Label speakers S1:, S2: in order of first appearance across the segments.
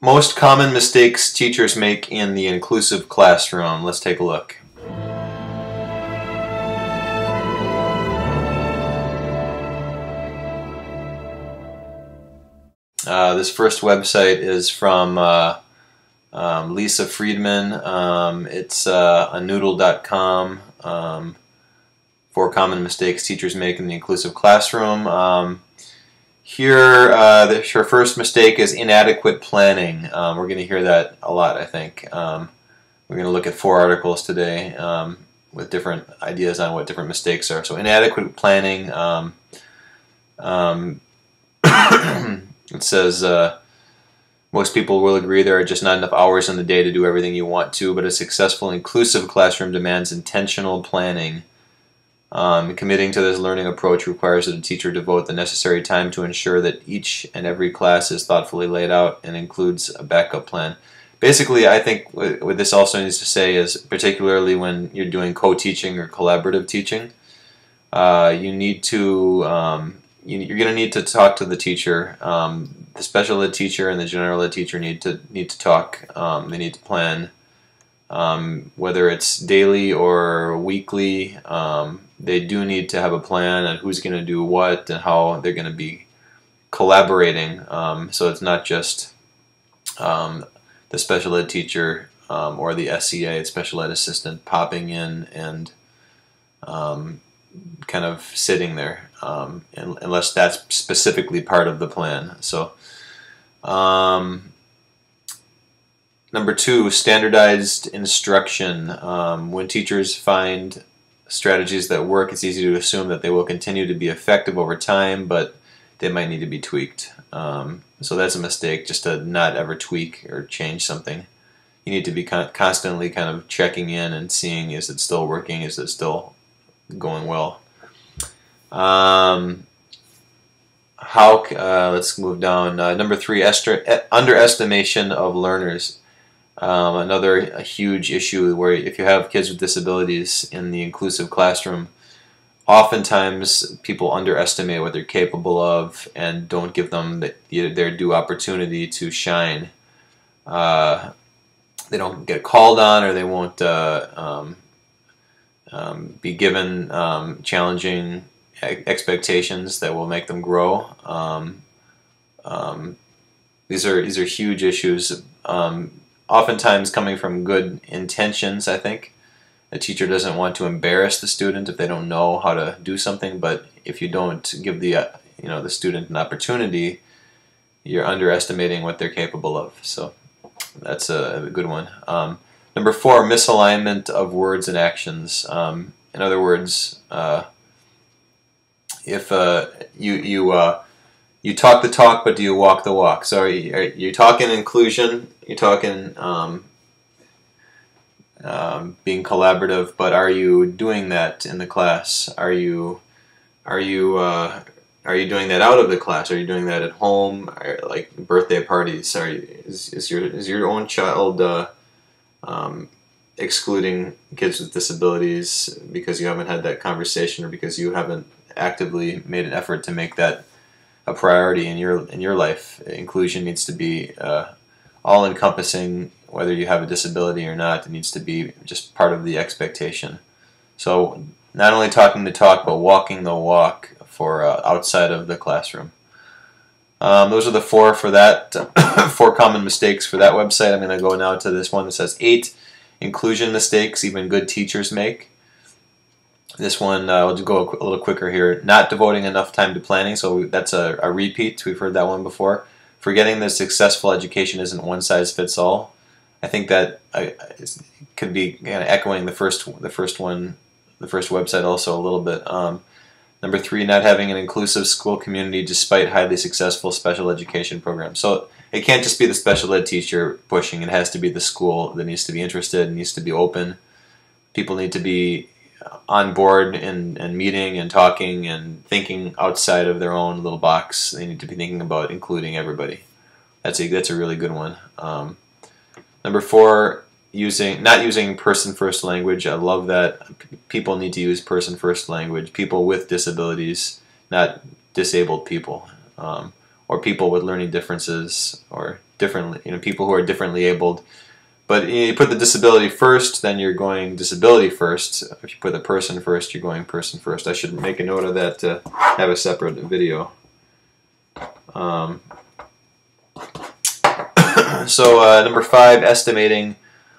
S1: Most common mistakes teachers make in the inclusive classroom. Let's take a look. This first website is from Lisa Friedman. It's noodle.com. 4 common mistakes teachers make in the inclusive classroom. Here, her first mistake is inadequate planning. We're going to hear that a lot, I think. We're going to look at 4 articles today with different ideas on what different mistakes are. So inadequate planning, it says, most people will agree there are just not enough hours in the day to do everything you want to, but a successful inclusive classroom demands intentional planning. Committing to this learning approach requires that a teacher devote the necessary time to ensure that each and every class is thoughtfully laid out and includes a backup plan. Basically, I think what this also needs to say is, particularly when you're doing co-teaching or collaborative teaching, you need to you're going to need to talk to the teacher. The special ed teacher and the general ed teacher need to talk. They need to plan, whether it's daily or weekly. They do need to have a plan on who's going to do what and how they're going to be collaborating. So it's not just the special ed teacher or the SEA, special ed assistant, popping in and kind of sitting there, unless that's specifically part of the plan. So, number 2, standardized instruction. When teachers find strategies that work, it's easy to assume that they will continue to be effective over time, but they might need to be tweaked. So that's a mistake, just to not ever tweak or change something. You need to be constantly kind of checking in and seeing, is it still working, is it still going well. Let's move down. Number 3, underestimation of learners. Another huge issue where if you have kids with disabilities in the inclusive classroom, oftentimes people underestimate what they're capable of and don't give them their due opportunity to shine. They don't get called on, or they won't be given challenging expectations that will make them grow. These are huge issues. Oftentimes coming from good intentions, I think. A teacher doesn't want to embarrass the student if they don't know how to do something, but if you don't give the the student an opportunity, you're underestimating what they're capable of. So that's a good one. Number 4, misalignment of words and actions. In other words, if you talk the talk, but do you walk the walk? So you're talking inclusion, you're talking being collaborative, but are you doing that in the class? Are you doing that out of the class? Are you doing that at home? Like birthday parties? Is your own child excluding kids with disabilities because you haven't had that conversation, or because you haven't actively made an effort to make that a priority in your life? Inclusion needs to be all-encompassing, whether you have a disability or not. It needs to be just part of the expectation. So not only talking the talk, but walking the walk for outside of the classroom. Those are the 4 for that. 4 common mistakes for that website. I'm going to go now to this one that says 8 inclusion mistakes even good teachers make. This one, we'll just go a little quicker here. Not devoting enough time to planning, so that's a repeat. We've heard that one before. Forgetting that successful education isn't one size fits all. I think that could be kind of echoing the first website also a little bit. Number 3, not having an inclusive school community despite highly successful special education programs. So it can't just be the special ed teacher pushing. It has to be the school that needs to be interested, needs to be open. People need to be on board and meeting and talking and thinking outside of their own little box. They need to be thinking about including everybody. That's a really good one. Number 4, not using person-first language. I love that. People need to use person-first language. People with disabilities, not disabled people. or people with learning differences, or differently, people who are differently abled. But you put the disability first, then you're going disability first. If you put the person first, you're going person first. I should make a note of that to have a separate video. So number 5,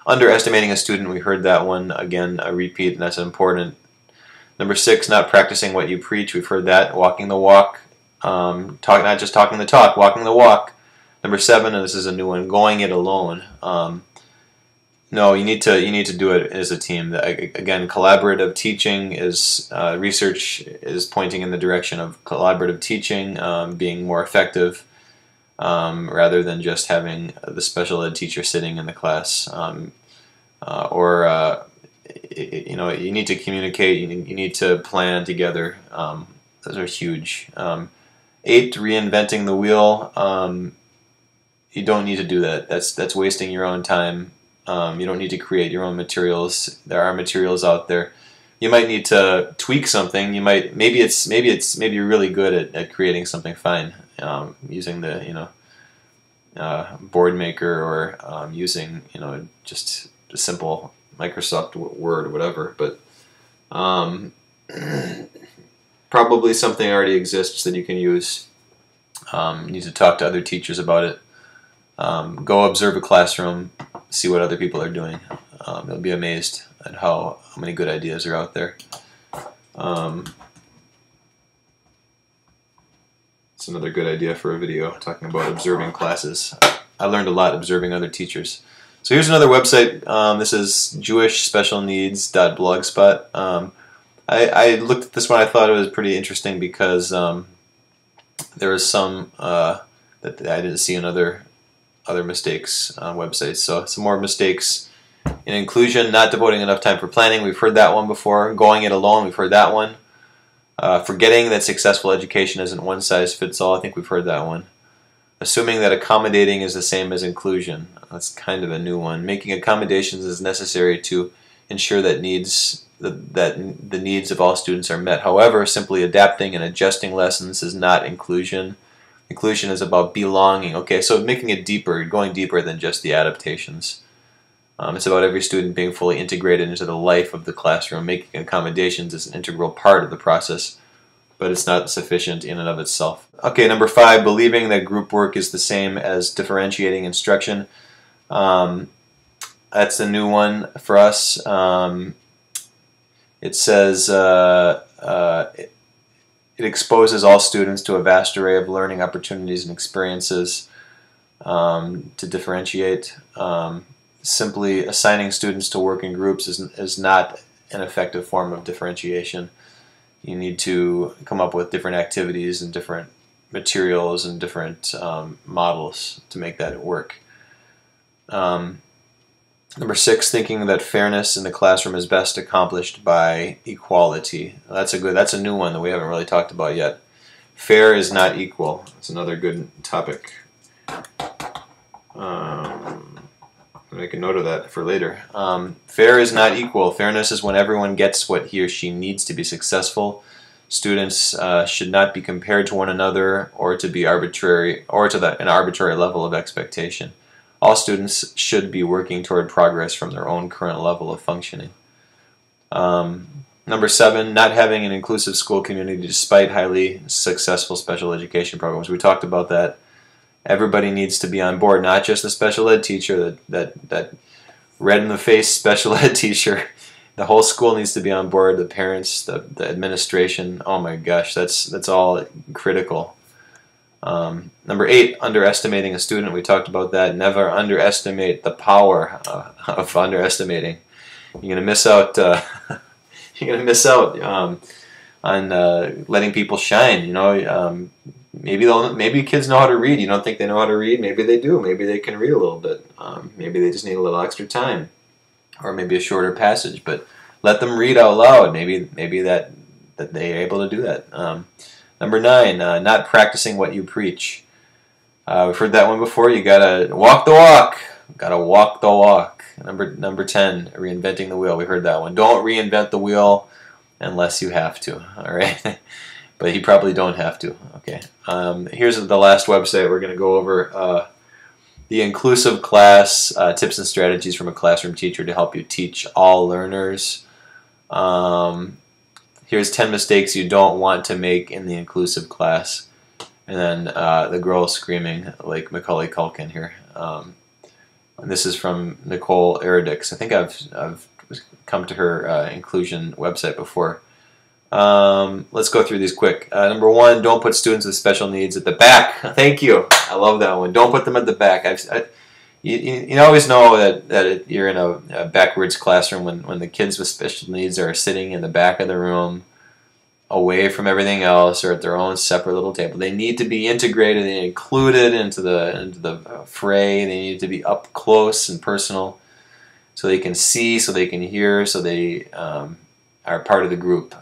S1: underestimating a student. We heard that one again, a repeat, and that's important. Number 6, not practicing what you preach. We've heard that. Walking the walk, not just talking the talk, walking the walk. Number 7, and this is a new one, going it alone. No, you need to do it as a team. Again, collaborative teaching is research is pointing in the direction of collaborative teaching being more effective, rather than just having the special ed teacher sitting in the class. You need to communicate. You need to plan together. Those are huge. 8, reinventing the wheel. You don't need to do that. That's wasting your own time. You don't need to create your own materials. There are materials out there. You might need to tweak something. Maybe you're really good at creating something fine, using the board maker, or using just a simple Microsoft Word or whatever. But probably something already exists that you can use. You need to talk to other teachers about it. Go observe a classroom, see what other people are doing. You'll be amazed at how many good ideas are out there. It's another good idea for a video, talking about observing classes. I learned a lot observing other teachers. So here's another website. This is jewishspecialneeds.blogspot. I looked at this one. I thought it was pretty interesting because there was some that I didn't see in other mistakes on websites. So some more mistakes in inclusion: not devoting enough time for planning. We've heard that one before. Going it alone. We've heard that one. Forgetting that successful education isn't one size fits all. I think we've heard that one. Assuming that accommodating is the same as inclusion. That's kind of a new one. Making accommodations is necessary to ensure that the needs of all students are met. However, simply adapting and adjusting lessons is not inclusion. Inclusion is about belonging. Okay, so making it deeper, going deeper than just the adaptations. It's about every student being fully integrated into the life of the classroom. Making accommodations is an integral part of the process, but it's not sufficient in and of itself. Okay, number 5, believing that group work is the same as differentiating instruction. That's a new one for us. It says it exposes all students to a vast array of learning opportunities and experiences to differentiate. Simply assigning students to work in groups is not an effective form of differentiation. You need to come up with different activities and different materials and different models to make that work. Number 6, thinking that fairness in the classroom is best accomplished by equality. That's a new one that we haven't really talked about yet. Fair is not equal. That's another good topic. Make a note of that for later. Fair is not equal. Fairness is when everyone gets what he or she needs to be successful. Students should not be compared to one another or to be arbitrary or to an arbitrary level of expectation. All students should be working toward progress from their own current level of functioning. Number 7, not having an inclusive school community despite highly successful special education programs. We talked about that. Everybody needs to be on board, not just the special ed teacher, that red-in-the-face special ed teacher. The whole school needs to be on board, the parents, the administration. Oh my gosh, that's all critical. Number 8, underestimating a student. We talked about that. Never underestimate the power of underestimating. You're gonna miss out. You're gonna miss out on letting people shine. You know, maybe kids know how to read. You don't think they know how to read? Maybe they do. Maybe they can read a little bit. Maybe they just need a little extra time, or maybe a shorter passage. But let them read out loud. Maybe that they're able to do that. Number 9, not practicing what you preach. We've heard that one before. You gotta walk the walk. Gotta walk the walk. Number 10, reinventing the wheel. We heard that one. Don't reinvent the wheel unless you have to. All right. but you probably don't have to. Okay. Here's the last website we're going to go over. The Inclusive Class, Tips and Strategies from a Classroom Teacher to Help You Teach All Learners. Here's 10 mistakes you don't want to make in the inclusive class. And then the girl screaming like Macaulay Culkin here. And this is from Nicole Eridix. I think I've come to her inclusion website before. Let's go through these quick. Number 1, don't put students with special needs at the back. Thank you. I love that one. Don't put them at the back. You always know that you're in a backwards classroom when the kids with special needs are sitting in the back of the room, away from everything else, or at their own separate little table. They need to be integrated and included into the fray. They need to be up close and personal, so they can see, so they can hear, so they are part of the group.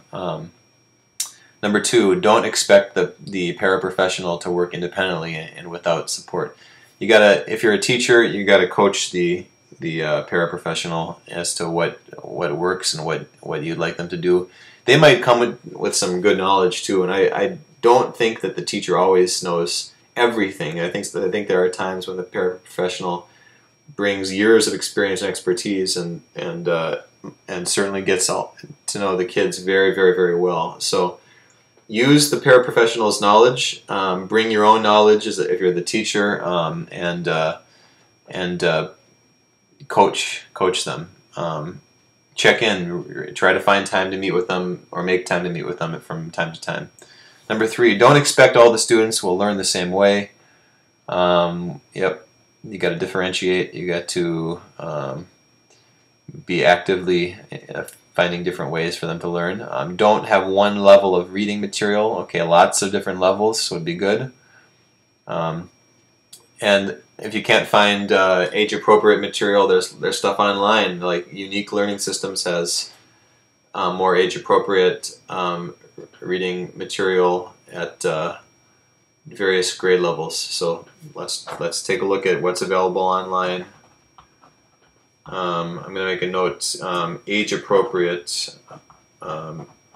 S1: Number 2, don't expect the paraprofessional to work independently and without support. You gotta, if you're a teacher, you gotta coach the paraprofessional as to what works and what you'd like them to do. They might come with some good knowledge too, and I don't think that the teacher always knows everything. I think there are times when the paraprofessional brings years of experience and expertise, and certainly gets to know the kids very, very, very well. So use the paraprofessional's knowledge. Bring your own knowledge if you're the teacher, and coach them. Check in. Try to find time to meet with them, or make time to meet with them from time to time. Number 3, don't expect all the students will learn the same way. Yep, you got to differentiate. You got to be actively finding different ways for them to learn. Don't have one level of reading material. Okay, lots of different levels would be good. And if you can't find age-appropriate material, there's stuff online. Like Unique Learning Systems has more age-appropriate reading material at various grade levels. So let's take a look at what's available online. I'm going to make a note. Age-appropriate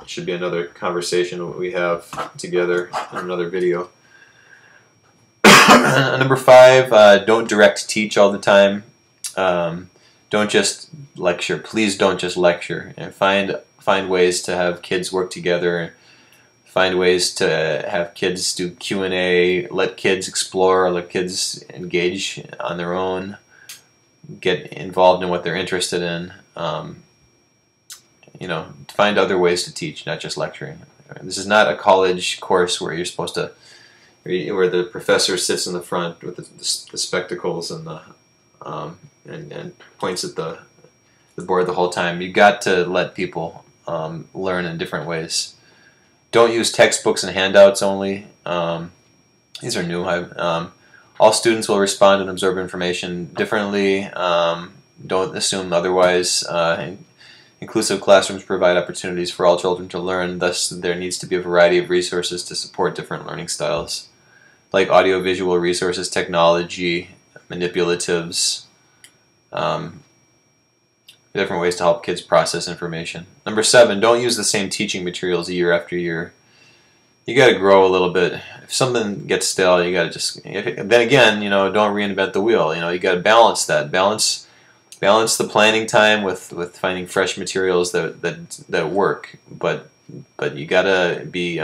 S1: should be another conversation we have together in another video. Number 5, don't direct teach all the time. Don't just lecture. Please don't just lecture. And find ways to have kids work together. Find ways to have kids do Q&A. Let kids explore. Let kids engage on their own. Get involved in what they're interested in. Find other ways to teach, not just lecturing. This is not a college course where you're supposed to, where the professor sits in the front with the spectacles and and points at the board the whole time. You got to let people learn in different ways. Don't use textbooks and handouts only. These are new. All students will respond and absorb information differently. Don't assume otherwise. Inclusive classrooms provide opportunities for all children to learn. Thus, there needs to be a variety of resources to support different learning styles, like audiovisual resources, technology, manipulatives, different ways to help kids process information. Number 7, don't use the same teaching materials year after year. You got to grow a little bit. If something gets stale, you got to just. Then again, don't reinvent the wheel. You got to balance that. Balance the planning time with finding fresh materials that work. But you got to be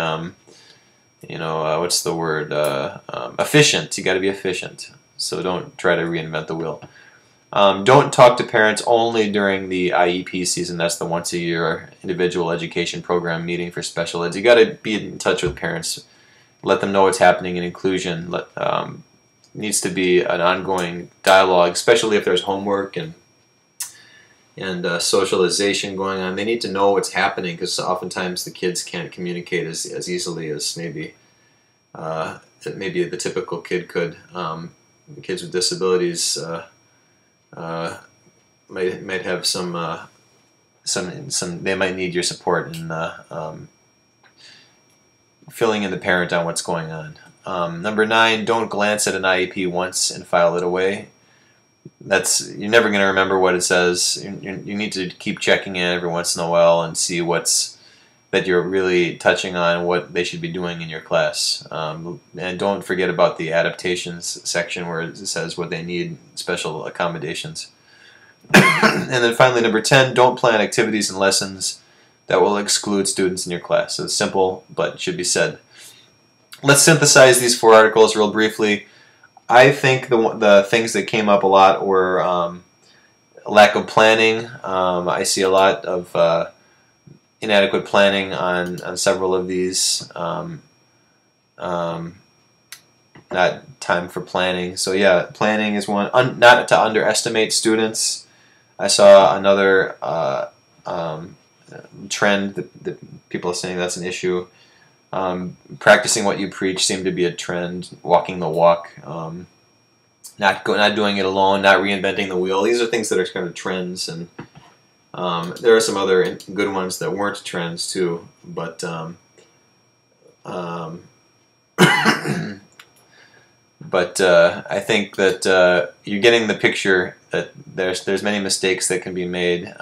S1: what's the word? Efficient. You got to be efficient. So don't try to reinvent the wheel. Don't talk to parents only during the IEP season. That's the once a year individual education program meeting for special eds. You got to be in touch with parents. Let them know what's happening in inclusion. Needs to be an ongoing dialogue, especially if there's homework and socialization going on. They need to know what's happening, because oftentimes the kids can't communicate as easily as maybe the typical kid could. Kids with disabilities might have some. They might need your support in filling in the parent on what's going on. Number 9, don't glance at an IEP once and file it away. You're never going to remember what it says. You need to keep checking in every once in a while and see what's that you're really touching on what they should be doing in your class. And don't forget about the adaptations section where it says what they need, special accommodations. And then finally, number 10, don't plan activities and lessons that will exclude students in your class. So it's simple, but it should be said. Let's synthesize these 4 articles real briefly. I think the things that came up a lot were lack of planning. I see a lot of inadequate planning on several of these. Not time for planning. So yeah, planning is one. Not to underestimate students. I saw another trend that people are saying that's an issue. Practicing what you preach seemed to be a trend. Walking the walk. Not doing it alone. Not reinventing the wheel. These are things that are kind of trends, and there are some other good ones that weren't trends too. But I think that you're getting the picture that there's many mistakes that can be made,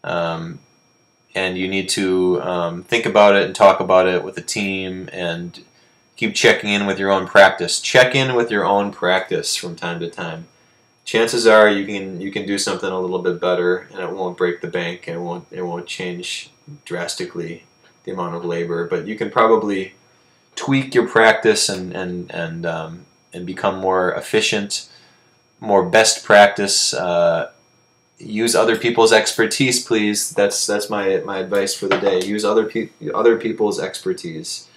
S1: and you need to think about it and talk about it with the team, and keep checking in with your own practice. Check in with your own practice from time to time. Chances are you can do something a little bit better, and it won't break the bank, and it won't change drastically the amount of labor, but you can probably tweak your practice and become more efficient, more best practice. Use other people's expertise, please. That's my advice for the day. Use other people's expertise.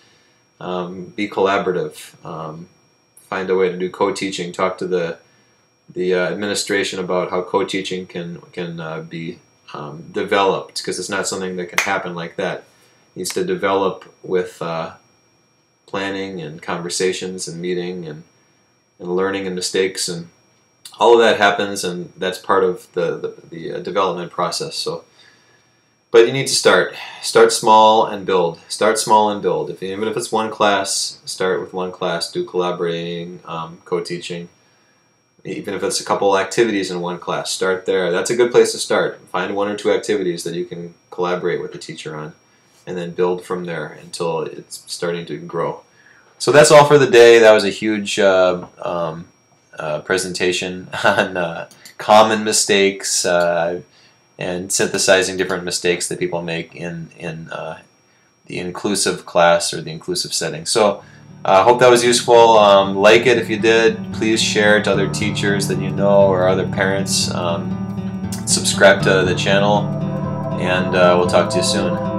S1: Be collaborative. Find a way to do co-teaching. Talk to the administration about how co-teaching can be developed, because it's not something that can happen like that. It needs to develop with planning and conversations and meeting and learning and mistakes, and all of that happens, and that's part of the development process. So, but you need to start small and build. Start small and build. Even if it's one class, start with one class. Do collaborating, co-teaching. Even if it's a couple activities in one class, start there. That's a good place to start. Find 1 or 2 activities that you can collaborate with the teacher on, and then build from there until it's starting to grow. So that's all for the day. That was a huge presentation on common mistakes and synthesizing different mistakes that people make in the inclusive class or the inclusive setting. So I hope that was useful. Like it if you did. Please share it to other teachers that you know or other parents. Subscribe to the channel, and we'll talk to you soon.